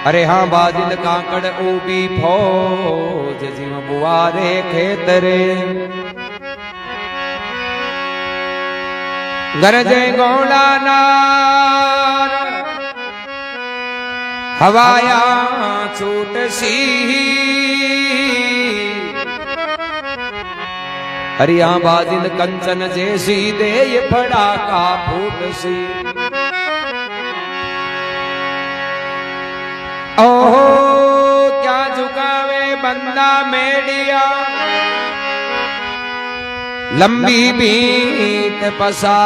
अरे हाँ बाजिल काकड़ ऊबी फौज जिम बुआरे खेतरे गरजे गौड़ा नार हवाया छूट सी हरिया बाजिल कंचन जैसी दे ये फड़ाका फूट सी ओहो क्या झुकावे बंदा मेडिया लंबी बीत पसार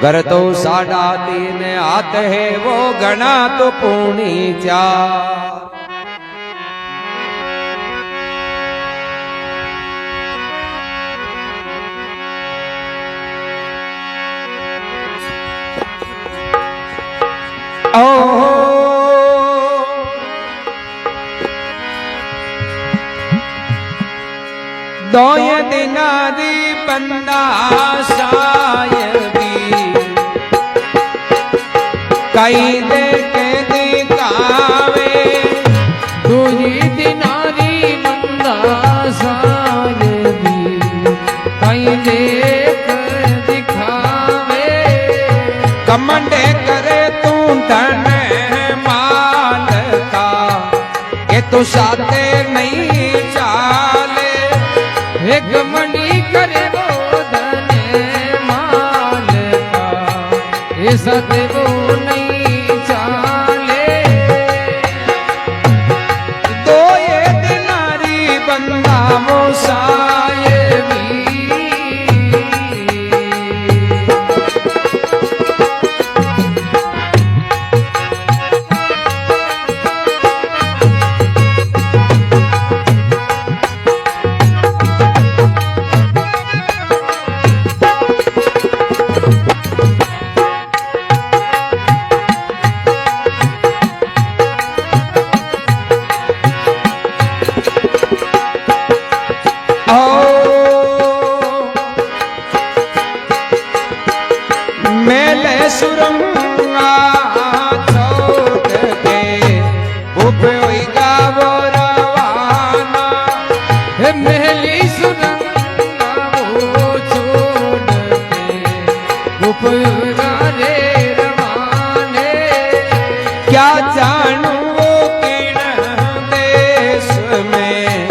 घर तो 3.5 हाथ है वो गणा तो 4.5 दोय दिना दी बंदा सायबी कई दे के दिखावे दोही दिना दी बंदा सायबी कई दे के दिखावे कमंडे करे तू धन माल का के तू साथे नहीं चाले एक मंडी करे वो धन माल का ये सत्य वो नहीं चाले दो ये दिनारी बंदा मोसायबी मेले सुरंगा छोड़ के उपयोगा वो रवाना मेली सुरंगा वो छोड़ के उपयोगा रे रवाने क्या जानू वो किण देश में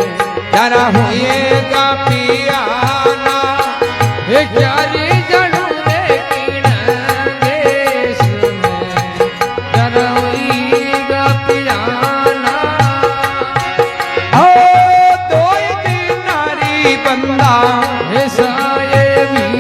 डरा होएगा पियाना क्या रे जानू रे किण देश में डरा होएगा पियाना ओ दो दिनारी बंदा हे सायबी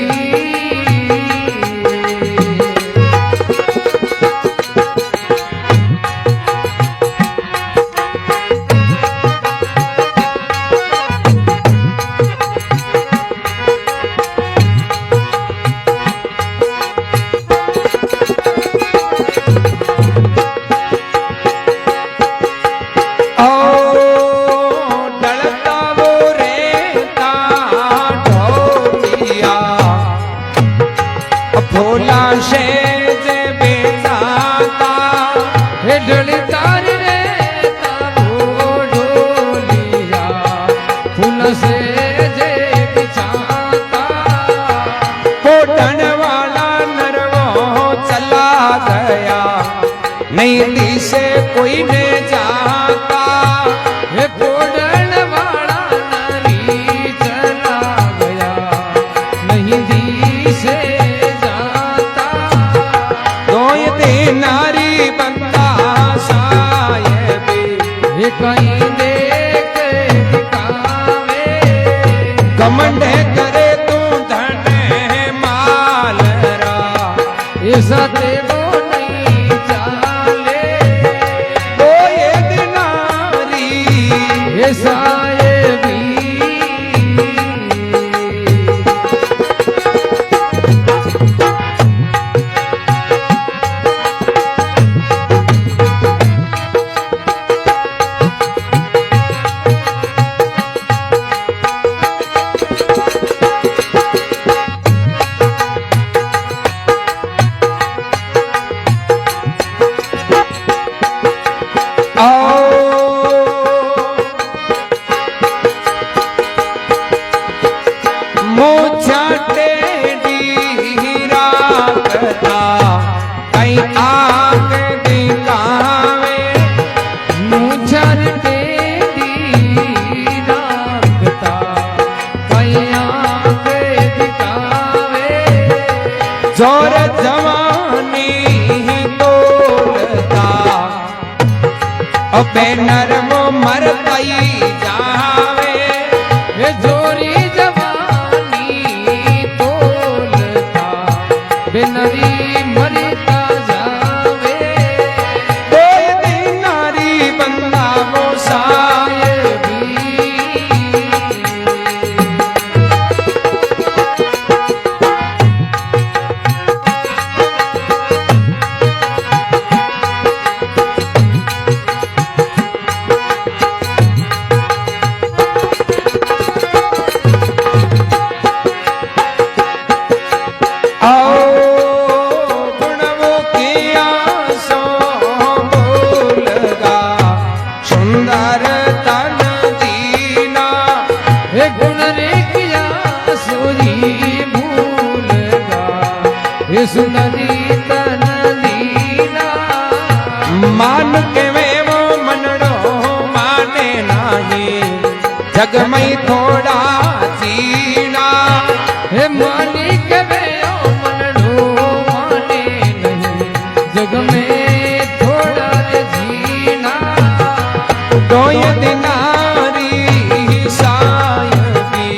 भोला शेज बेचाता हे ढलतार रे तारो ढोलिया फूल से जे बिछाता पोटन वाला नरवो चला गया नहीं दी से कोई ने जाता हे पोडन वाला नरी चला गया नहीं दी से जाता दो दिनारी बंदा सायबी हे कहीं देख दिखावे कमंडे करे तू धन माल रा ये सत्य वो नहीं चाले दो ये दिनारी ये सायबी मालता कहीं आके दिखावे मूछर टेढ़ी रखता कहीं आके दिखावे जोर जवानी तोलता बैनर वो मरतई जावे हे जोरी जवानी तोलता बेनरी मरता जावे कोई दिनारी बंदा वो सायबी सुनरी तन लीला मान के वे वो मनड़ो माने नहीं जग में थोड़ा जीना हे मालिक वे ओ मनड़ो माने नहीं जग में थोड़ा जीना दोय दिनारी सायबी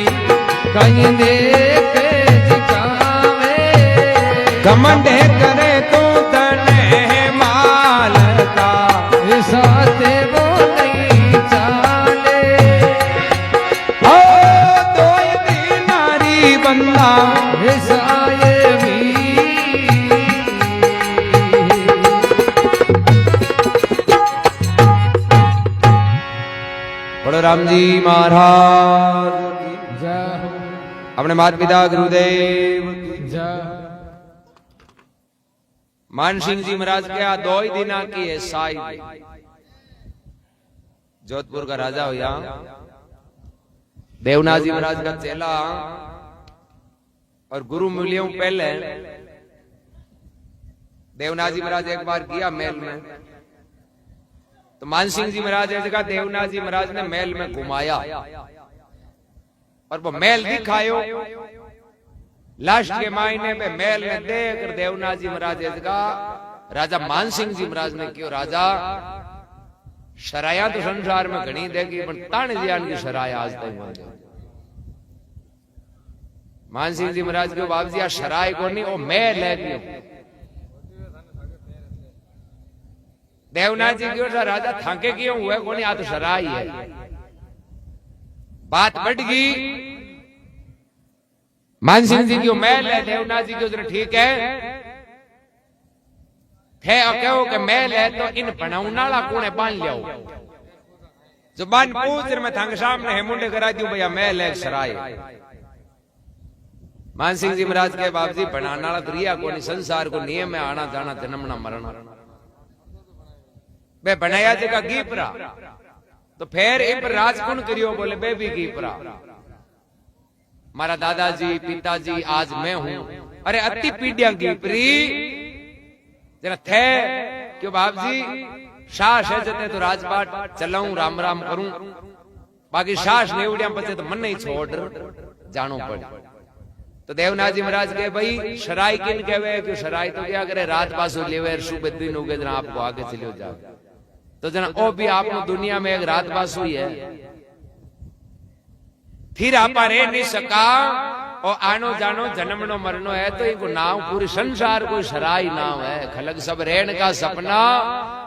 कहीं दे घमंडे करे तू तने माल का साथे वो नहीं चाले ओ दोय दिनारी बंदा सायबी बड़ो राम जी महाराज जय अपने माता पिता गुरुदेव जय मान सिंह जी महाराज के दो ही दिना की है साई जोधपुर का राजा हो यहाँ देवनाथ जी महाराज का चेला और गुरु मिलियों पहले देवनाथ जी महाराज एक बार किया महल में तो मान सिंह जी महाराज ने जगह देवनाथ जी महाराज ने महल में घुमाया और वो महल दिखायो लास्ट के महीने में महल में देख देवनाथ जी महाराज का राजा मान सिंह जी महाराज ने क्यों राजा शराया तो संसार में घनी देगी पर ताने ज्ञान की शराया आज तक मान सिंह जी महाराज के बाप जी शराय को नहीं वो महल है क्यों देवनाथ जी क्यों राजा थाके क्यों हुए को नहीं आ तो शराय है बात बढ़ गई मान सिंह जी की महल है देवनाथ जी की ठीक है कहो कि महल है तो इन पनाउनाला कोने बांध लियाओ जो बांध पूछ मैं थांग सामने है मुंडे करा दियो भैया महल है सराय मान सिंह जी महाराज के बाप जी बनानाला क्रिया को संसार को नियम है आना जाना जन्मना मरना बे बनाया जगह गीपरा तो फिर इप राजकुण करियो बोले बे भी गीपरा मारा दादाजी पिताजी आज मैं हूं अरे अति पीढ़िया की प्री जरा थे क्यों बाप जी शास है जते तो राजपाट चलाऊं राम राम करूं बाकी शास नहीं उड़िया पचे तो मन नहीं छोड़ जानो पड़े तो देवनाथ जी महाराज के भाई शराय किन कहवे कि शराय तो क्या करे रात पासो लेवे सुबह दिन उगे जना आपको आगे चलियो जाओ तो जना ओ भी आप दुनिया में एक रात पास हुई है फिर आप रह नहीं सका और आनो जानो जन्मनो मरनो है तो इनको नाव पूरी संसार कोई शराय नाव है खलग सब रहन का सपना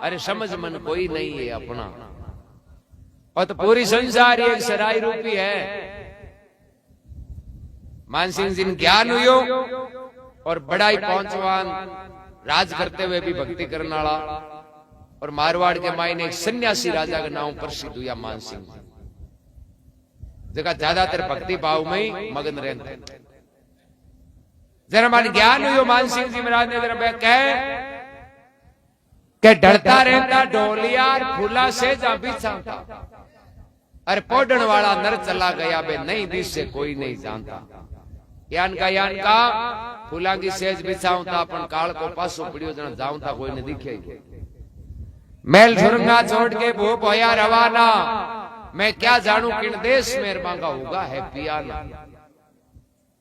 अरे समझ मन कोई नहीं है अपना और तो पूरी संसार एक शराय रूपी है मान सिंह जी ज्ञान हुयो और बड़ाई पहुंचवान राज करते हुए भी भक्ति करने वाला और मारवाड़ के मायने एक सन्यासी राजा का नाम प्रसिद्ध हुआ मान सिंह जी जगह ज्यादातर भक्ति भाव में ही मगन रहते जरा मान ज्ञान हुई मान सिंह जी महाराज ने जरा कह डरता रहता ढोलिया फूला से जा बिछाता अरे पोडन वाला नर चला गया बे नहीं दिस से कोई नहीं जानता यान का फूला की सेज बिछाऊं था पण काल को पासो पड़ियो जना जाऊं था कोई ने दिखे मेल सुरंगा छोड़ के भूप होया रवाना मैं क्या जानू किन देश में मांगा होगा है पियाना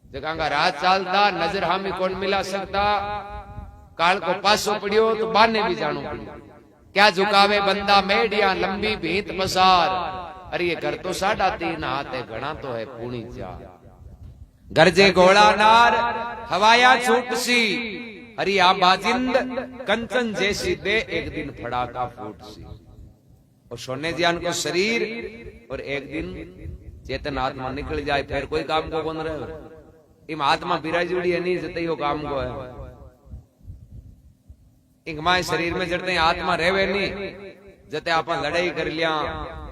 जगह रात चालता नजर हामी कौन मिला सकता काल को पासो पड़ियो तो बाने भी जानू पड़ियो क्या झुकावे बंदा मेडिया लंबी भीत पसार अरे ये घर तो 3.5 हाथ है घना तो है पूणी जा गरजे घोड़ा नार हवाया छूट सी अरे आ बाजिंद कंचन जैसी दे एक दिन फड़ाका फूट सी और सोने ज्ञान को शरीर और एक दिन चेतन आत्मा निकल जाए फिर कोई काम को कौन रहे इम आत्मा बिराई जुड़ी है नहीं जते यो काम को है इंगमाए शरीर में जड़ते आत्मा रेवे नहीं जते आपन लड़ाई कर लिया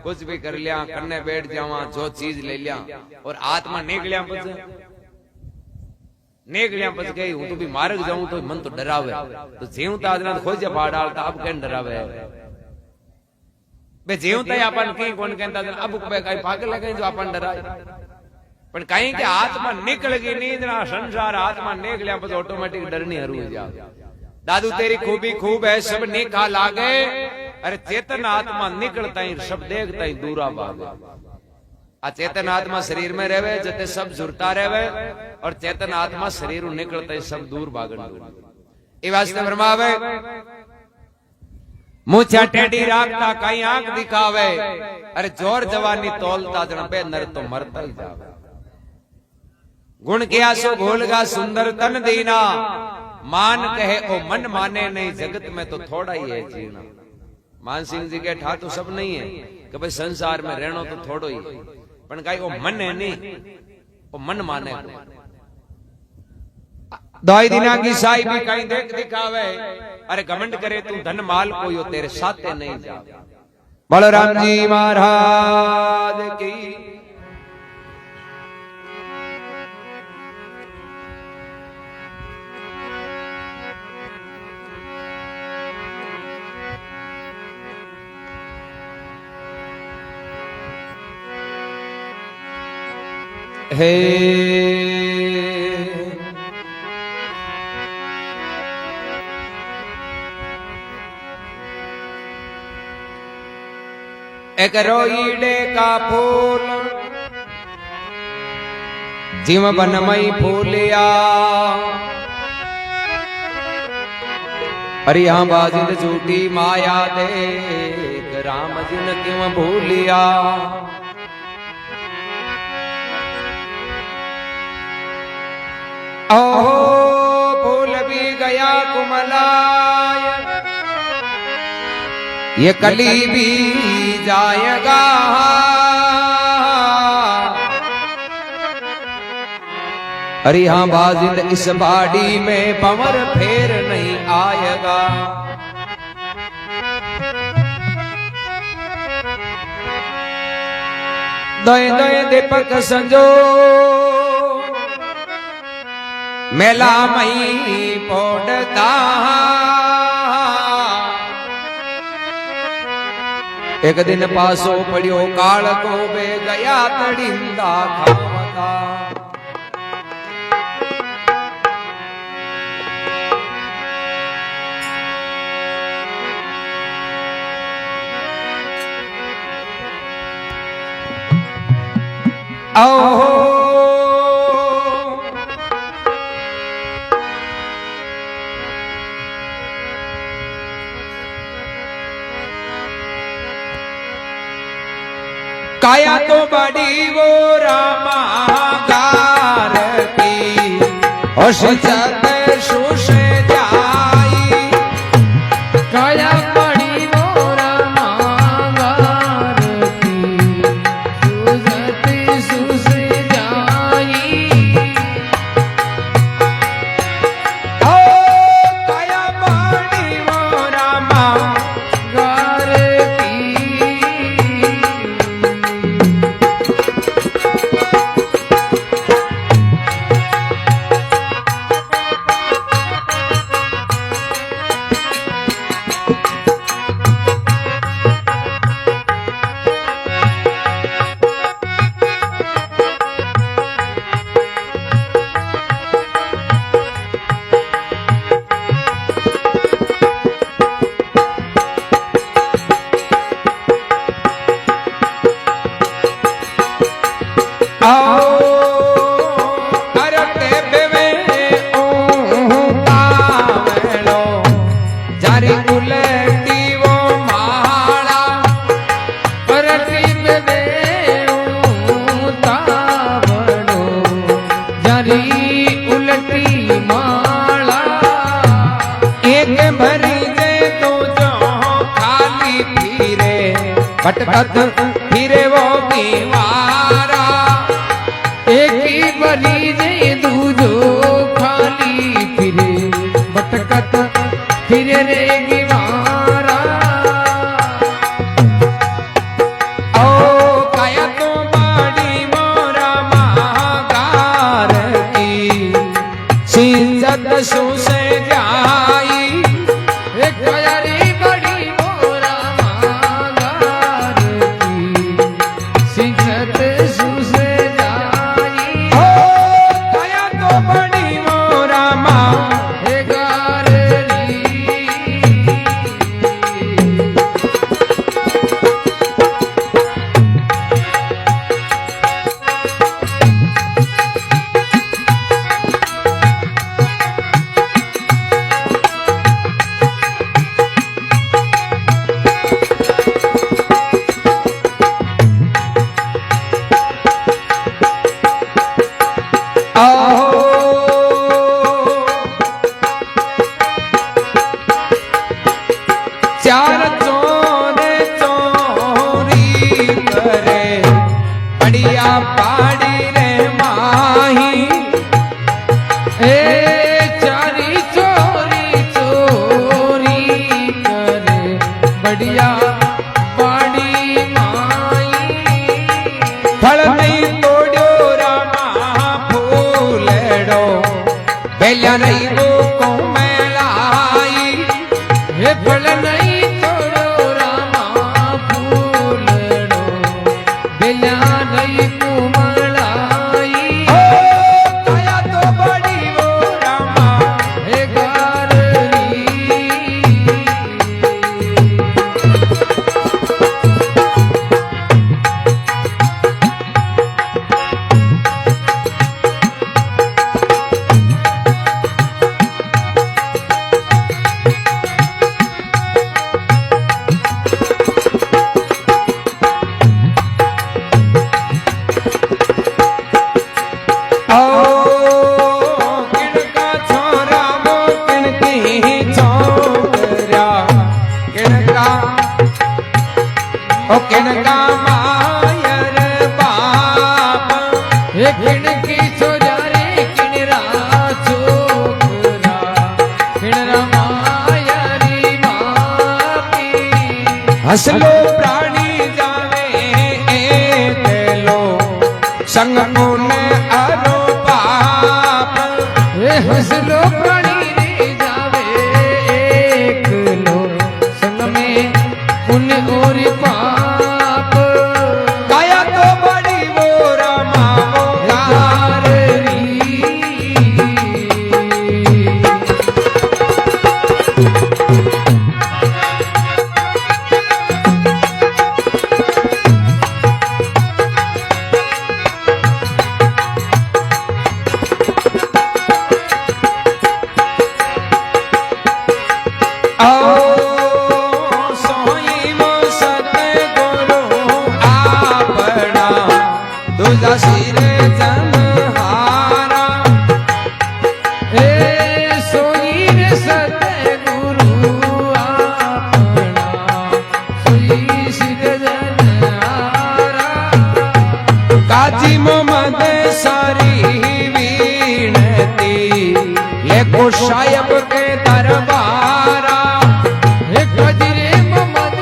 कुछ भी कर लिया करने बैठ जावा जो चीज ले लिया और आत्मा निकलिया पच गई हूं तो भी मार्ग जाऊं तो मन तो डरावे तो जीवता आदना खोजे फाड़ डालता अब कहीं डरावे बे जीवता अपन कहीं कौन कहता अब कहीं पागल है कहीं जो अपन डराए पर कहीं के आत्मा निकल गई नींद ना संसार आत्मा निकलिया पच ऑटोमेटिक डरनी हरू जा दादू तेरी खूबी खूब है सब निखा लागे अरे चेतन आत्मा निकलता ही सब देखता ही दूरा भागे आ चेतन आत्मा शरीर में रहे जते सब जुरता रहे और चेतन आत्मा शरीर निकलता ही सब दूर भागन ये वास्ते फरमावे मुछा टेढ़ी राखता कहीं आंख दिखावे अरे जोर जवानी तोलता जन पे नर तो मरता ही जावे गुण किया सो भूलगा सुंदर तन दीना मान कहे ओ मन माने नहीं जगत में तो थोड़ा ही है जीना मान सिंह जी के ठा तो सब नहीं है कि भाई संसार में रहना तो थोड़ो ही पर कहीं वो मन है नहीं वो मन माने दवाई दिना की साई भी कहीं देख दिखावे अरे घमंड करे तू धन माल को यो तेरे साथे नहीं जा बोलो राम जी महाराज की हे एक रोईडे का फूल जिम बनमई फूलिया अरे यहां बाजिंद झूठी माया देख राम जिन क्यों भूलिया ओहो फूल भी गया कुमलाय ये कली भी जाएगा अरे हाँ बाजिंद इस बाड़ी में पवर फेर नहीं आएगा दोए दोए दीपक संजो मेला मई पोड़ता एक दिन पासो पड़ियो काल को बे गया तड़िंदा खावता ओहो काया तो बड़ी वो रामा गार की होश जत सुश जाई काया बड़ी वो रामा गार की सुजत सुस जाई ओ काया बड़ी वो रामा गार की भटकत फिरे वो दीवारा एक ही बली जे दूजो खाली फिरे भटकत फिरे रे गिवारा ओ काया तो बाड़ी मोरा महागार की सिंजत सुसे जाई एक गयारी बड़ी मोरा मांगार की सिंचत सुसे जाई ओ काया तो बड़ी मोरा माँ हे गाररी चार चोर चोरी करे बढ़िया पाड़ी रे माही ए चारी चोरी चोरी करे बढ़िया बाड़ी माई फल नहीं तोड़ो रामा फूलड़ो बेलिया नहीं वो को मेलाई हे फल नहीं तोड़ो रामा फूलड़ो बेला नहीं कुमलाई ओ काया तो बड़ी वो रामा हे गाररी ओ किणका छोरा वो किणकी छोकरा किणका ओ किणका मायर बाप हे किणकी छोरा रे किणरा छोकरा किणरा मायारी मापी हसलो प्राणी जावे ए तेलो संग पुण्य अरो पाप हे हसलो प्राणी रे जावे एक लो संग में पुण्य और पाप काया तो बड़ी वो रामा वो गाररी सोई मो सतगुरु आपना तुझा सिर जनहारा ए सोई रे सतगुरु आपना सोई सिर जनहारा काजी मोहम्मद सारी वीणती लेको शायब के दरबारा हे कजरे ममद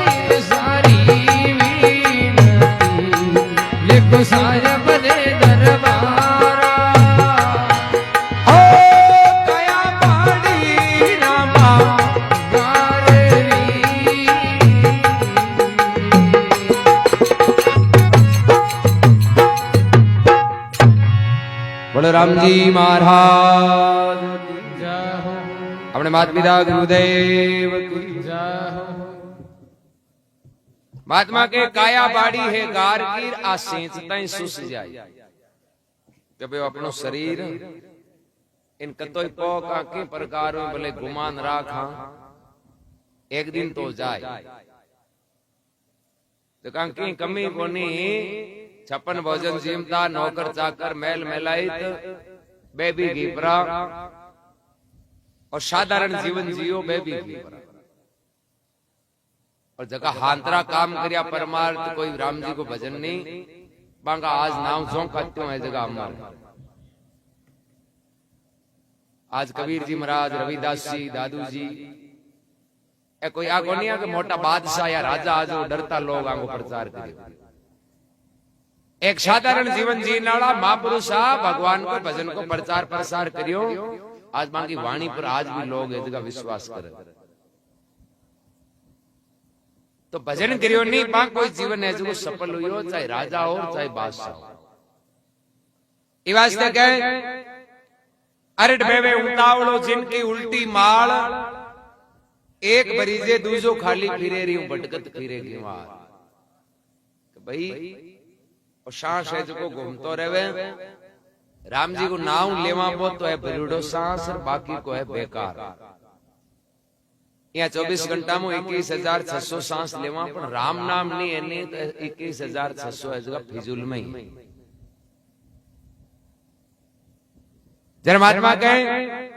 सारी वीणती लेको सायब ने दरबारा ओ कया बाड़ी रामा गाररी बोलो राम जी महाराज जय हो अपने माता पिता गुरुदेव की जय हो महात्मा के काया बाड़ी है गारगीर आ सेंच तई सुस जाए कि भाई अपनो शरीर इन कतोई पोक के प्रकार में भले गुमान राखा एक दिन तो जाए तो कहा की कमी कोनी 56 भोजन जीमता नौकर चाकर मेल मेलाइत बेबी घीपरा और साधारण जीवन जियो बेबी घीपरा और जगह हांतरा काम करिया परमार्थ कोई राम जी को भजन नहीं बांगा आज नाम जो कहते है जगह अमर। आज कबीर जी महाराज, रविदास जी, दादू जी ए कोई आगो नहीं है कि मोटा बादशाह या राजा आज डरता लोग आगो प्रचार करे। एक साधारण जीवन जीने वाला महापुरुष भगवान को भजन को प्रचार प्रसार करियो। आज मां की वाणी पर आज भी लोग है जगह विश्वास करे। तो भजन करियो नहीं मां कोई जीवन है जो सफल हुई हो, चाहे राजा हो चाहे बादशाह हो। ये वास्ते कहे अरट बेवे उतावलो जिनकी उल्टी माल, एक बरीजे दूजो खाली फिरे रही हूं भटकत फिरे गिवार। भाई और सांस है जो घूमतो रहे। राम जी को नाम लेवा पो तो है भरीडो सांस और बाकी को है बेकार। यहाँ 24 घंटा में 21,600 सांस लेवा पर राम नाम नहीं है नहीं तो 21,600 है जगह फिजूल में ही। जरा महात्मा कहें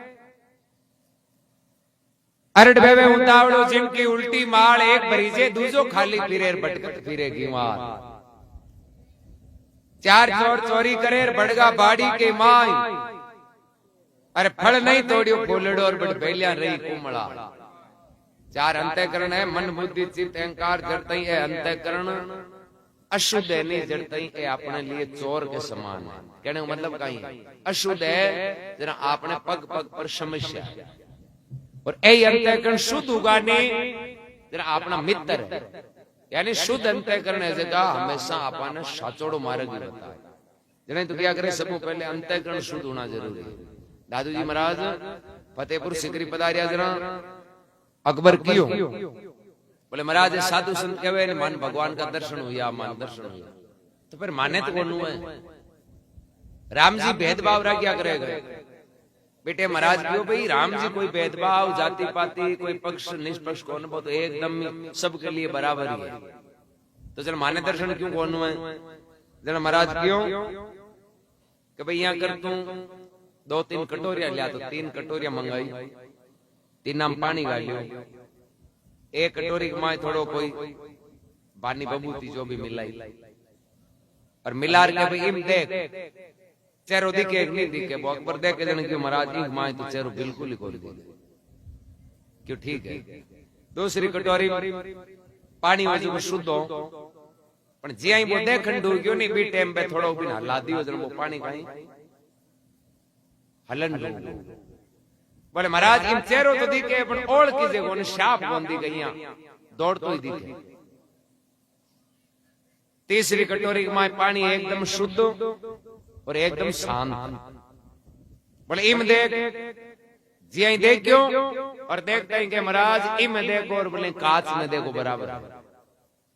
अरड भेवे उतावड़ो जिनकी उल्टी माल, एक भरीजे दूजो खाली फिरे भटकत फिरे गिवार। चार चोर चोरी करे बड़गा बाड़ी के माई, अरे फल नहीं तोड़ियो फूलड़ो और बड़ बेलिया रही कुमड़ा। चार अंतःकरण है मन बुद्धि चित्त अहंकार जड़तई है अंतःकरण अशुद्ध है नहीं जड़तई है अपने लिए चोर के समान है। कहने का मतलब कहीं अशुद्ध है जरा आपने पग पग पर समस्या और यही अंतःकरण शुद्ध उगाने जरा अपना मित्र है। यानी शुद्ध अंतःकरण है जगह हमेशा अपना साचोड़ो मार्ग ही बताए। जने तो क्या करे सबको पहले अंतःकरण शुद्ध होना जरूरी है। दादू जी महाराज फतेहपुर सिकरी पधारिया जरा अकबर क्यों बोले महाराज साधु संत कहे मान भगवान का दर्शन हुआ मान दर्शन हुआ तो फिर माने तो कौन है। राम जी भेदभाव रहा क्या करेगा बेटे महाराज क्यों भाई राम जी कोई भेदभाव जाति पाति कोई पक्ष निष्पक्ष कौन वो तो एकदम सबके लिए बराबर ही है। तो चल माने दर्शन क्यों कौन है जरा महाराज क्यों कि भाई यहाँ कर तू 2-3 कटोरिया लिया तो 3 कटोरिया मंगाई 3 नाम पानी गालियो। एक कटोरी माए थोड़ो कोई बानी बबूती जो भी मिलाई और मिलार के भाई इम देख चेहरो दिखे नहीं दिखे वो अकबर देख के जन क्यों महाराज इम माए तो चेहरो बिल्कुल ही खोल दे क्यों ठीक है। दूसरी कटोरी पानी वजह को शुद्ध हो पण जे आई वो देखन दो क्यों नहीं बी टाइम पे थोड़ो भी हला दियो जन वो पानी कहीं हलन बोले महाराज इन चेहरो तो दिखे पण ओढ़ की जगह शाप बंदी गई दौड़ तो ही दिखे। तीसरी कटोरी में पानी एकदम शुद्ध और एकदम शांत बोले इम देख जी आई देखो और देखते हैं कि महाराज इम देखो और बोले कांच में देखो बराबर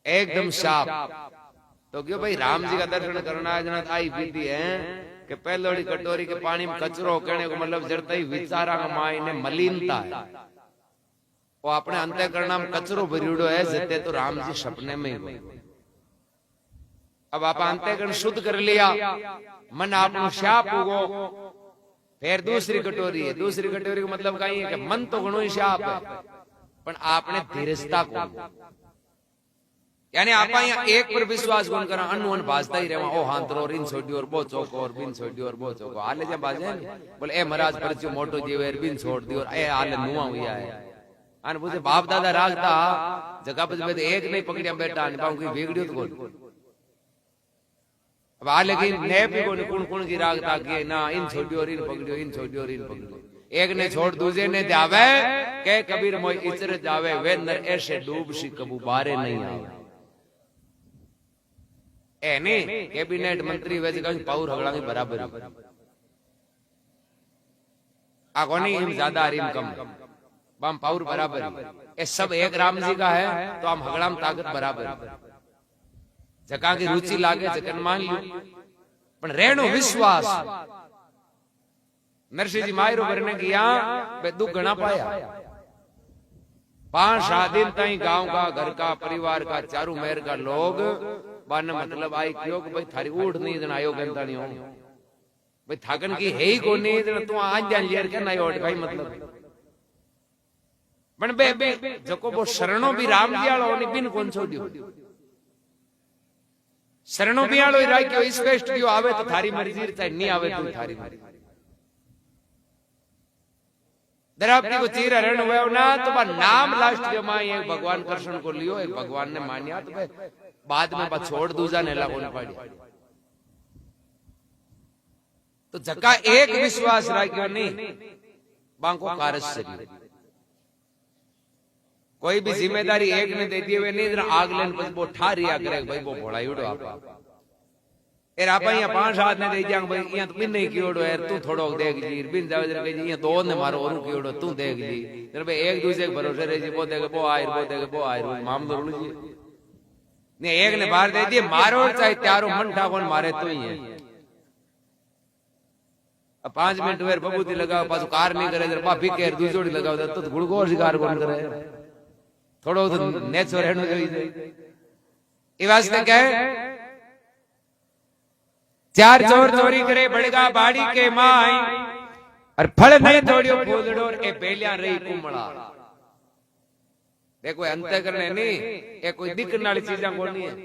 एकदम साफ। तो क्यों भाई राम जी का दर्शन करना है जना आई विधि है कि पहलोड़ी कटोरी के पानी में कचरो कहने को मतलब जड़ता ही विचारा का मायने मलिनता है वो अपने अंतःकरण में कचरो भरीड़ो है जते तो राम जी सपने में ही। अब आप अंतःकरण शुद्ध कर लिया मन आप शाप होगो फिर दूसरी कटोरी है। दूसरी कटोरी का मतलब कहीं है कि मन तो घणो ही शाप है पर आपने धीरजता को यानी आप यहाँ एक पर विश्वास कौन करा अनु भाजता ही रहे ओ हाथ रो रिन छोड़ी और बो चौको और बिन छोड़ी और बो चौको आले जब बाजे बोले ए महाराज परचो मोटो जीवे बिन छोड़ दी और ए आले नुआ हुआ है अन बुझे बाप दादा रागता जगह पर एक नहीं पकड़िया बेटा अन की बिगड़ियो तो बोल अब आले की ने भी कोन कुण कुण की रागता के ना इन छोड़ी और इन पकड़ियो इन छोड़ी और इन पकड़ियो एक ने छोड़ दूसरे ने जावे के कबीर मोई इचर जावे वे नर ऐसे डूब सी कबू बारे नहीं आवे एने कैबिनेट मंत्री वैसे कहीं पाउर हगड़ा की बराबर आगोनी हम ज्यादा रिम कम बम पाउर बराबर ये सब एक राम जी का है तो हम हगड़ा में ताकत बराबर जका की रुचि लागे जकन मान लो पर रेणु विश्वास नरसिंह जी मायरो भरने किया बे दुख गणा पाया 5 दिन ताई गांव का घर का परिवार का चारों मेहर का लोग बान मतलब आई क्यों कि भाई थारी उठ नहीं जना आयो गंदा नहीं हो भाई थाकन की है ही को नहीं जना तू आज जान लेर के नहीं उठ भाई मतलब पण बे जको वो शरणो भी राम जी वालो ओनी बिन कोन छो दियो शरणो भी वालो राख्यो स्पेस्ट दियो आवे तो थारी मर्जी चाहे नहीं आवे तो थारी मर्जी द्रौपदी को चीर हरण हुए ना तो बा नाम लास्ट जो मां एक भगवान कृष्ण को लियो एक भगवान ने मान्या तो बे बाद में बा छोड़ दूजा ने लागो न पड़ी तो जका एक विश्वास राख्यो नहीं बांको कारज से कोई भी जिम्मेदारी एक ने दे दी हुए नहीं आग लेने पर वो ठारिया करे भाई वो भोला उड़ो आप एर आप यहाँ 5 हाथ ने दे जांग भाई यहाँ तो बिन नहीं कियोड़ो यार तू थोड़ो देख जी बिन जावे जरा कही यहाँ 2 ने मारो और कियोड़ो तू देख जी जरा भाई एक दूसरे के भरोसे रह जी वो देखे वो आयर मामलो रुल जी नहीं एक ने बाहर दे दिए मारो चाहे त्यारो मन ठाकोन मारे तो ही है अब 5 मिनट वेर बबूती लगाओ पाछो कार नहीं करे जरा बापी केर दूजोड़ी लगाओ तो गुड़गो शिकार कौन करे थोड़ो तो नेचो रहनो चाहिए ये वास्ते कहे 4 चोर चोरी करे बड़गा बाड़ी के माई और फल नहीं तोड़ियो फूलड़ो ए बेलिया रही कुमड़ा देखो अंत करने नहीं ये कोई दिखने वाली चीजा कोनी है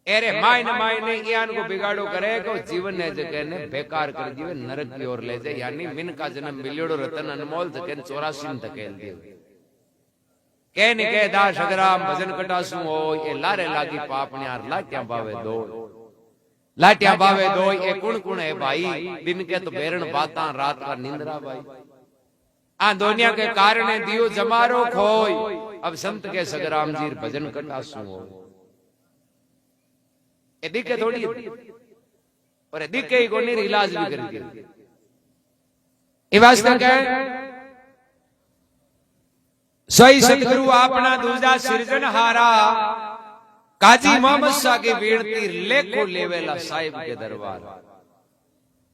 एरे माई ने ज्ञान को बिगाड़ो करे को जीवन ने जगह ने बेकार कर जीवे नरक की ओर ले जाए यानी मिन का जन्म मिलियोड़ो रतन अनमोल जके 84 धकेल दियो कहने के दास अगराम भजन कटासू हो ये लारे लागी पापण्यार लाट्या बावे दो ये कुण है भाई दिन के तो बेरन बाता रात का निंद्रा भाई आ दुनिया के कारण दियो जमारो खोई अब संत के सगराम जी भजन कटासू हो ये दिखे थोड़ी और दिखे ही को नहीं इलाज भी कर दिया ये वास्ते क्या सोई सतगुरु अपना दूजा सिरजन हारा काजी मोहम्मद शाह की वीरती लेखो लेवेला साहिब के दरबार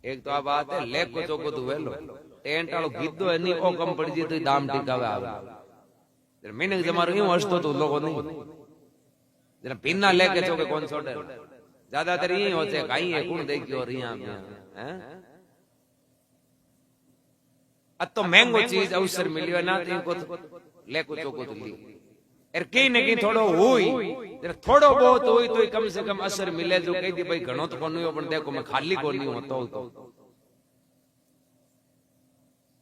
एक तो आ बात है लेखो चोको तो वेलो टेंट वालो गीदो है नहीं ओ कम पड़ जी तो दाम टिकावे आवे जरा मिनक जमारो यूं हंसतो तो लोगों नहीं जरा बिना लेके चोके कौन छोड़े ज्यादातर यही होते कहीं है कौन देखियो और यहां हैं अब तो महंगो चीज अवसर मिलियो ना तो इनको लेको चोको तो ली एर कहीं न कहीं थोड़ो हुई जरा थोड़ो बहुत हुई तो कम से कम असर मिले जो कही थी भाई घणो तो कोनी हो पण देखो मैं खाली कोनी हूं तो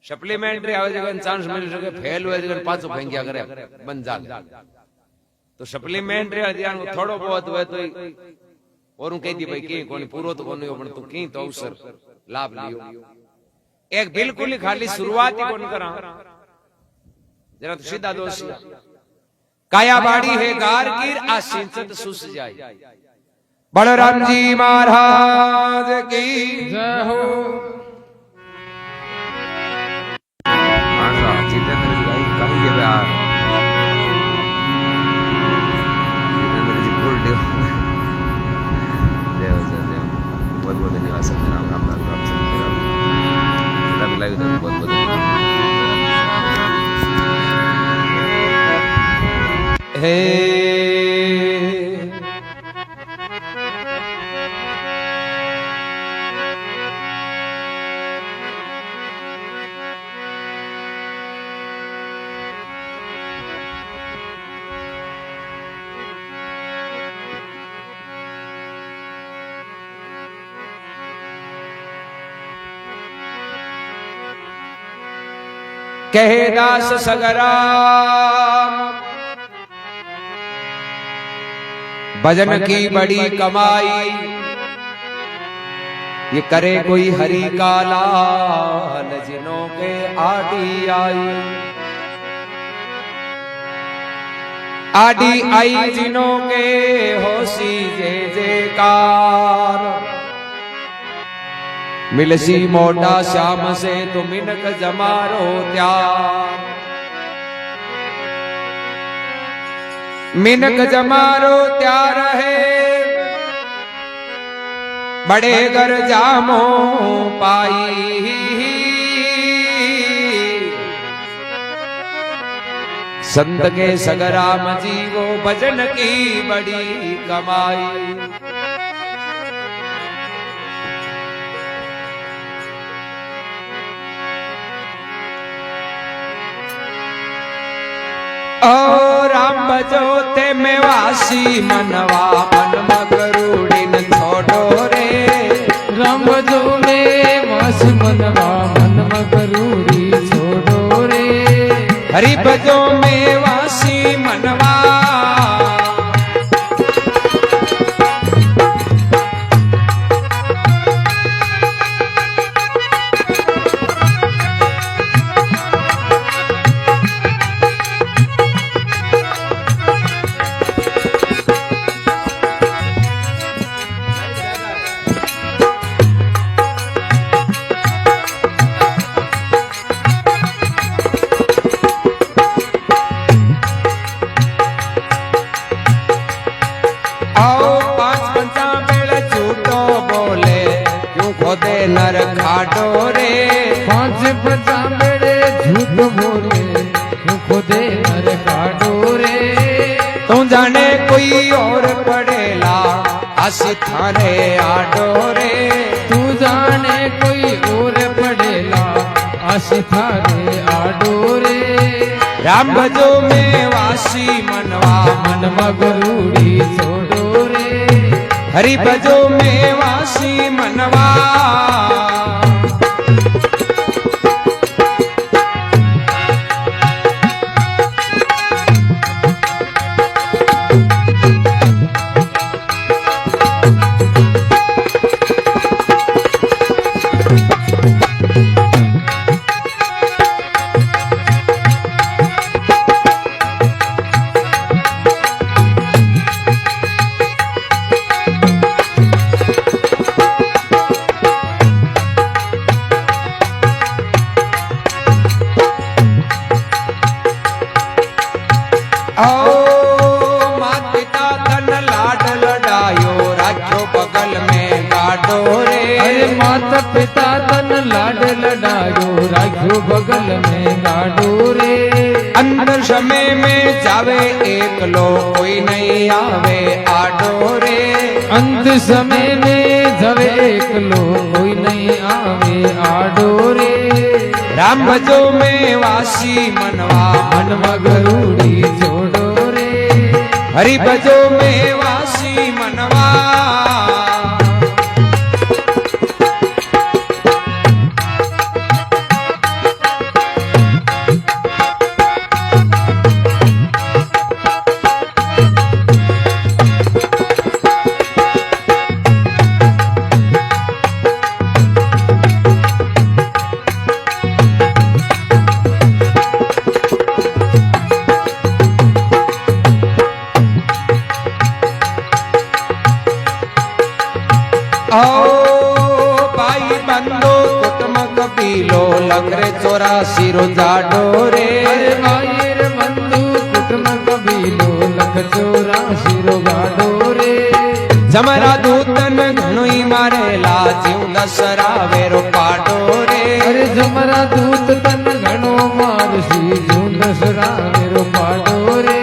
सप्लीमेंट्री आवे जगह चांस मिल सके फेल हुए जगह पाछो फेंकिया करे बन जा तो सप्लीमेंट्री ध्यान थोड़ो बहुत हुए तो और कही थी भाई कहीं कोनी पूरो तो कोनी हो पण तू कहीं तो अवसर लाभ लियो एक बिल्कुल ही खाली शुरुआत ही कोनी करा जरा तो सीधा दोषी काया बाड़ी है गार गिर आसिंचत सुस जाए बलराम जी महाराज की जय हो मासा जितेंद्र जी भाई कहीं ये यार जितेंद्र जी फुल देव देव बहुत बहुत धन्यवाद सबके नाम राम राम राम सबके नाम सदा मिलाए तो बहुत बहुत हे कहे दास सगराम भजन की बड़ी कमाई ये करे कोई हरि का लाल जिनों के आडी आई जिनों के होसी जे जेकार मिलसी मोटा श्याम से तो मिनक जमारो त्यार मिनक जमारो त्यार है बड़े घर जामो पाई संत के सगराम जी वो भजन की बड़ी कमाई ओ राम भजो ते मेवासी मनवा मन मगरूड़ी न छोड़ो रे राम जो में वास मनवा मन मगरूड़ी छोड़ो रे हरि भजो मेवासी मनवा नर खाडो रे पांच पचा बेड़े झूठ बोले खुदे नर खाडो रे तू जाने कोई और पड़ेला आसी थारे आडो रे तू जाने कोई और पड़ेला आसी थारे आडो रे राम भजो में वासी मनवा मन मगरूड़ी छोड़ो रे हरि भजो में वासी मनवा माता पिता तन लाड लडायो राखियो बगल में गाडो रे अंदर समय में जावे एकलो कोई नहीं आवे आडो रे अंत समय में जावे एकलो कोई नहीं आवे आडो रे राम भजो में वासी मनवा मन मगरूड़ी छोड़ो रे हरि भजो में वासी मनवा लकरे 84 जाडो रे भाईर बंधु कुटुंब कबीलो लख 84 गाडो रे जमरा दूतन घणोई मारेला जीव दसरा वेरो पाडो रे अरे जमरा दूत तन घणो मारसी जीव दसरा वेरो पाडो रे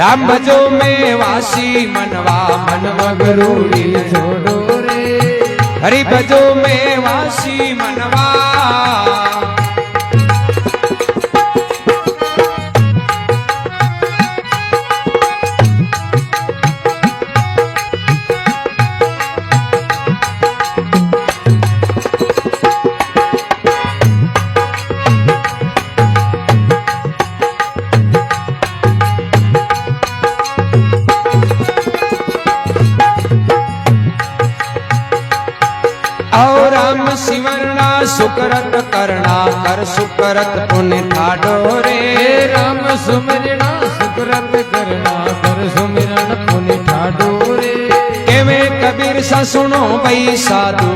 राम भजो में वासी मनवा मन मगरूड़ी छोड़ो रे हरि भजो में वासी मनवा सुकरत करना कर सुकरत पुण्य ठाडो रे राम सुमिरना सुकरत करना कर सुमिरन पुण्य ठाडो रे केवे कबीर सा सुनो भई साधु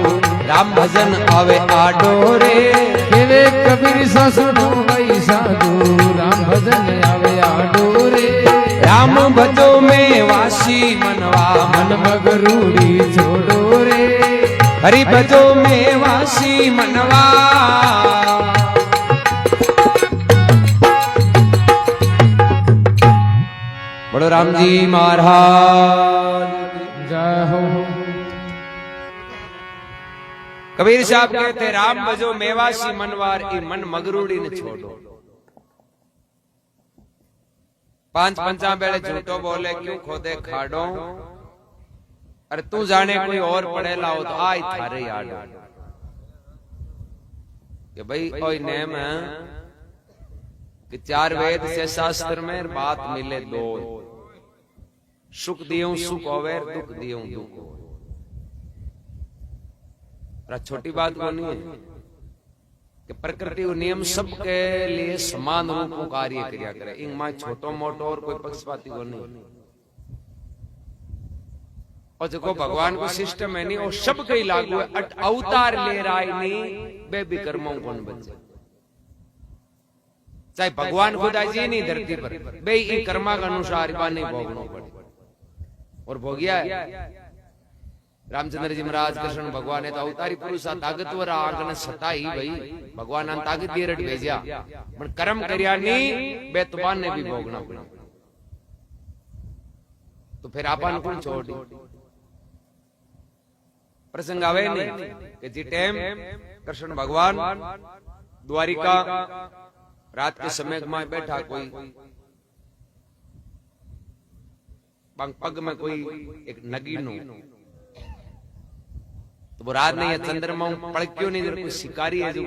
राम भजन आवे आडो रे केवे कबीर सा सुनो भई साधु राम भजन आवे आडो रे राम भजो में वासी मनवा मन मगरूड़ी छोड़ो रे हरि भजो में वासी मनवा बोलो राम जी महाराज जय हो। कबीर साहब कहते राम भजो मेवासी मनवार ई मन मगरूड़ी न छोड़ो। पांच पंचा बेले झूठो बोले क्यों खोदे खाड़ो, अरे तू जाने कोई और पढ़ेला हो तो आई थारे याद कि भाई कोई नेम है कि चार वेद से शास्त्र में बात मिले दो, सुख दियो सुख होवे, दुख दियो दुख होवे। छोटी बात वो नहीं है कि प्रकृति को नियम सबके लिए समान रूप को कार्य किया करे, इनमें छोटो मोटो और कोई पक्षपाती को नहीं। और जो भगवान को सिस्टम है नहीं वो सब कई लागू है, अवतार ले रहा है नहीं बेबी कर्मों कौन बचे, चाहे भगवान खुद आज नहीं धरती पर बे कर्मा के अनुसार नहीं भोगना पड़े और भोगिया है। रामचंद्र जी महाराज कृष्ण भगवान है तो अवतारी पुरुष ताकतवर आंगन सता ही भाई भगवान ने ताकत दिए रट भेजा, पर कर्म करिया नहीं बे तुबान ने भी भोगना पड़ा, तो फिर आपन कौन छोड़ दी। प्रसंग आवे नहीं कि जी टाइम कृष्ण भगवान द्वारिका रात के समय में बैठा, कोई पग में कोई एक नगीनो, तो वो रात नहीं है चंद्रमा पड़ क्यों नहीं, कोई शिकारी है जो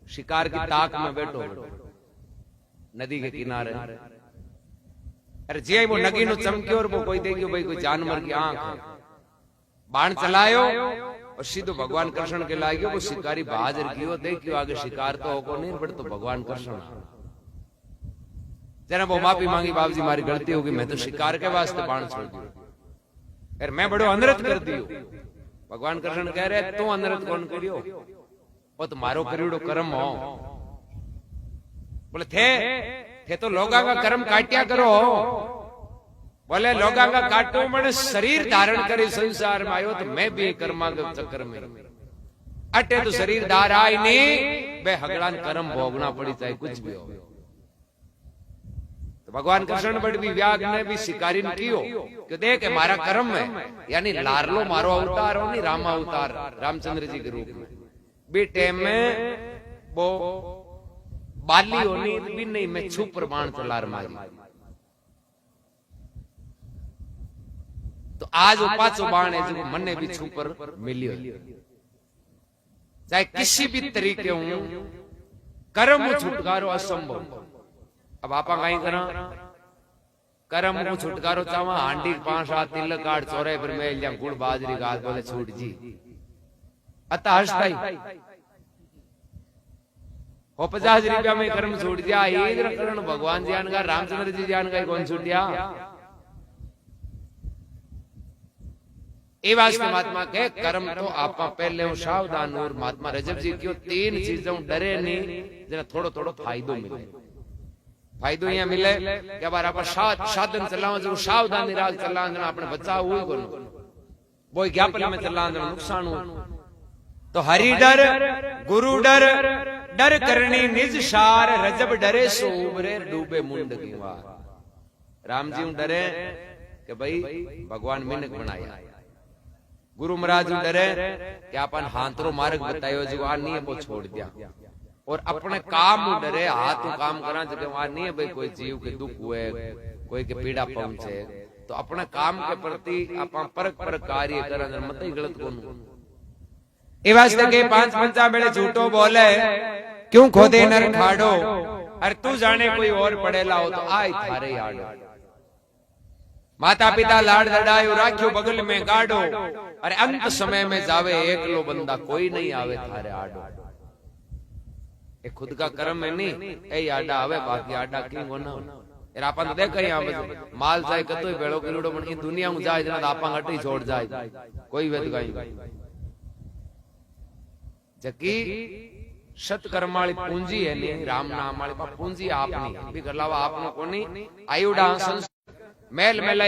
शिकार की ताक में बैठो नदी के किनारे, अरे जी वो नगीनो चमक्यो और वो कोई देखियो भाई कोई जानवर की आंख है, बाण चलायो और सीधो भगवान कृष्ण के लागियो, वो शिकारी बहादुर कियो देखियो आगे शिकार तो होको नहीं बट तो भगवान कृष्ण जरा वो माफी मांगी, बाप जी हमारी गलती होगी, मैं तो शिकार के वास्ते बाण छोड़ दियो, अरे मैं बड़ो अनृत कर दियो। भगवान कृष्ण कह रहे तू अनृत कौन करियो, वो तुम्हारो करियो कर्म हो, बोले थे तो लोगा का कर्म काटिया करो, बोले लोगा का काटो मैंने शरीर धारण करे संसार में आयो तो मैं भी कर्मा के चक्कर में अटे तो शरीर धार आई नहीं बे हगड़ान कर्म भोगना पड़ी चाहे कुछ भी हो। तो भगवान कृष्ण बड़ भी व्याग ने भी शिकारी ने कियो कि देख हमारा कर्म है, यानी लारलो मारो अवतार हो नहीं रामा अवतार रामचंद्र जी के रूप में भी टाइम में वो बाली होनी भी नहीं, मैं छुप प्रमाण चलार मारी, तो आज वो पांचों बाण है जो मन ने भी छुपर मिलियो, चाहे किसी भी तरीके हूं कर्म छुटकारो असंभव। अब आपा कहीं करा कर्म को छुटकारो चावा हांडी 5-7 तिलक काट चौराहे पर मेल जा गुड़ बाजरी गाल बोले छूट जी अतः हंसताई हो 50 रुपया में कर्म छूट दिया, एक करण भगवान जान का रामचंद्र जी जान का कौन छूट दिया। महात्मा के कर्म तो आप पहले हो सावधान और महात्मा रजब जी क्यों 3 चीजों डरे नहीं जरा थोड़ो थोड़ो फायदो मिले, फायदो यहाँ मिले कि अब आप साधन चलाओ जो सावधानी राज चला अपने बचाव हुई को वो ज्ञापन में चला नुकसान हो, तो हरि डर गुरु डर डर करनी निज सार रजब डरे सो उबरे डूबे मुंड की वार। राम जी डरे कि भाई भगवान मिनक बनाया, गुरु महाराज डरे कि अपन हाथरो मार्ग बतायो जो आ नहीं है वो छोड़ दिया, और अपने काम डरे हाथ काम करा जगह वहां नहीं है भाई कोई जीव के दुख हुए कोई के पीड़ा पहुंचे, तो अपने काम के प्रति अपन परक कार्य करा मत ही गलत कोन ए वास्ते के 5 पंचा बेड़े झूठो बोले क्यों खोदे नर खाड़ो, अरे तू जाने कोई और पड़ेला हो तो आई थारे याडो, माता पिता लाड लड़ायो राख्यो बगल में गाड़ो, अरे अंत समय में जावे एकलो बंदा कोई नहीं आवे थारे आडो। ए खुद का कर्म है नहीं ए आडा आवे बाकी आडा की होना यार आपन तो देख यहां माल जाए कतोय भेड़ो किलोड़ो पण ई दुनिया में जाए जना आपा हटी छोड़ जाए कोई वेद गई जकी सत्कर्माली पूंजी है नहीं राम नाम वाली पूंजी आपनी भी गलावा आपनो कोनी आयुडा मेल मेलाई